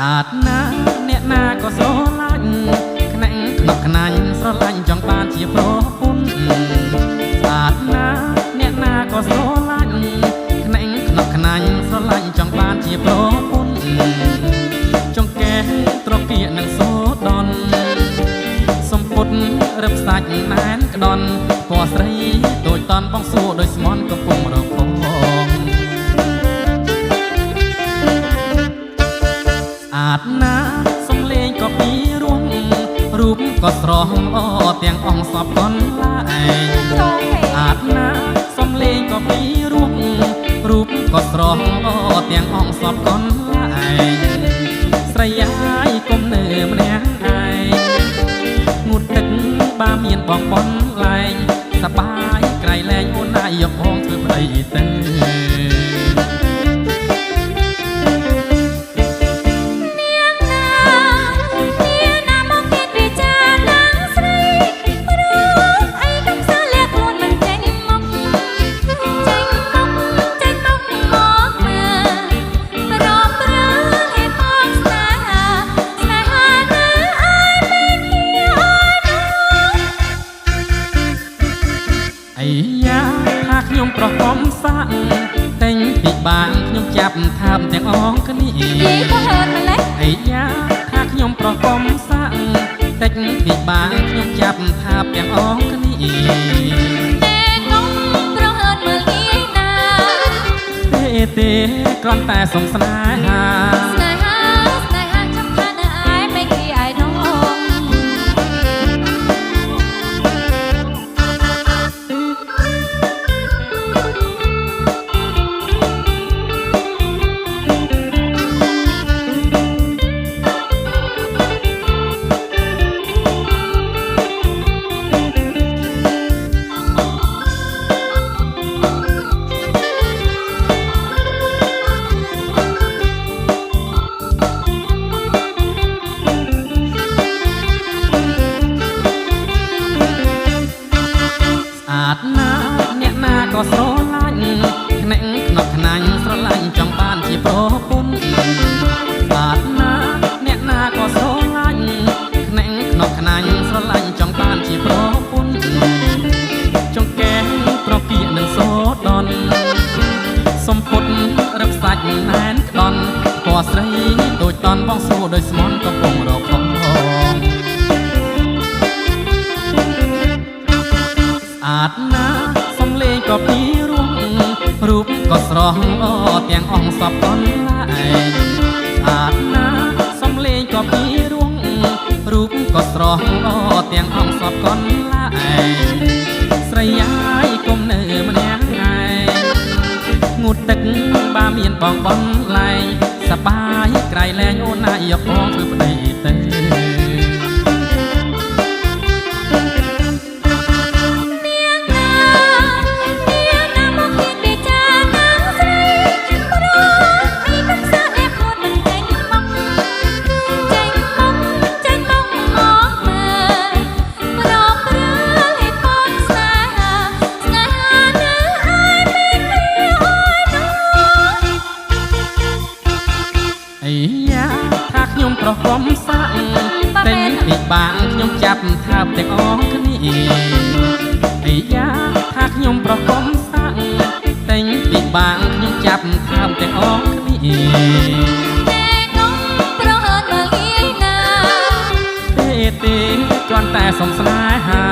อาจណាអ្នកណាក៏ស្រឡាញ់ខ្នាក់ខ្នក់ខ្នាញ់ស្រឡាញ់ចង់បានជាប្រពន្ធអាចណាអ្នកណាក៏ស្រឡាញ់ខ្នាក់ខ្នក់ខ្នាញ់ស្រឡាញ់ចង់បានជាប្រពន្ធចង្កេះត្រកៀកនឹងសូដនសំពុតរឹបសាច់ណែនក្ដន់ពណ៌ស្រីដូចតន់បងសួរដោយស្មន់កំពុងរកផងអាចណាសំលេងក៏ពីរោះរូបក៏ស្រស់ល្អទាំងអង្គសពកនឡាឯងអាចណាសំលេងក៏ពីរោះរូបក៏ស្រស់ល្អទាំងអង្គសពកនឡាឯងស្រីអាយគុំនៅម្នាក់ឯងងូតទឹកបាមានបងបនលែងសបាយក្រៃលែងអូនណាយយកផងធ្វើប្តីទៅខ្ញុំប្រហមសាក់តែងពីបានខ្ញុំចាប់ថាបទាំងអងគ្នាក៏ហឺតម្លេះអាយ៉ាថាខ្ញុំប្រហមសាក់តែងពីបានខ្ញុំចាប់ថាបទាំងអងគ្នាតែខ្ញុំប្រហឺមើលងាយណាទេគ្រាន់តែសុំស្នេហាចាំថានៅឯមិនគីឯណោអ្នកណាក៏ស្រឡាញ់ខ្នាក់ខ្នក់ខ្នាញ់ស្រឡាញ់ចង់បានជាប្រពន្ធអាចណាអ្នកណាក៏ស្រឡាញ់ខ្នាក់ខ្នក់ខ្នាញ់ស្រឡាញ់ចង់បានជាប្រពន្ធចង្កេះត្រកៀកនឹងសូដនសំពុតរឹបសាច់ណែនក្ដន់ពណ៌ស្រីដូចតន់បងសួរដោយស្មន់កំពុងរកផងអាចណាសំលេងក៏ពីរោះរូបក៏ស្រស់ល្អទាំងអង្គសពកនឡាឯងអាចណាសំលេងក៏ពីរោះរូបក៏ស្រស់ល្អទាំងអង្គសពកនឡាឯងស្រីអាយគុំនៅម្នាក់ឯងងូតទឹកបាមានបងបនលែងសបាយក្រៃលែងអូនណាយកផងធ្វើប្តីទៅថាខ្ញុំប្រហមសាក់តែងពីបានខ្ញុំចាប់ថាបទាំងអងគ្នាអាយ៉ាថាខ្ញុំប្រហមសាក់តែងពីបានខ្ញុំចាប់ថាបទាំងអងគ្នាតែខ្ញុំប្រហឺនមើលងាយណាទេគ្រាន់តែសុំស្នេហា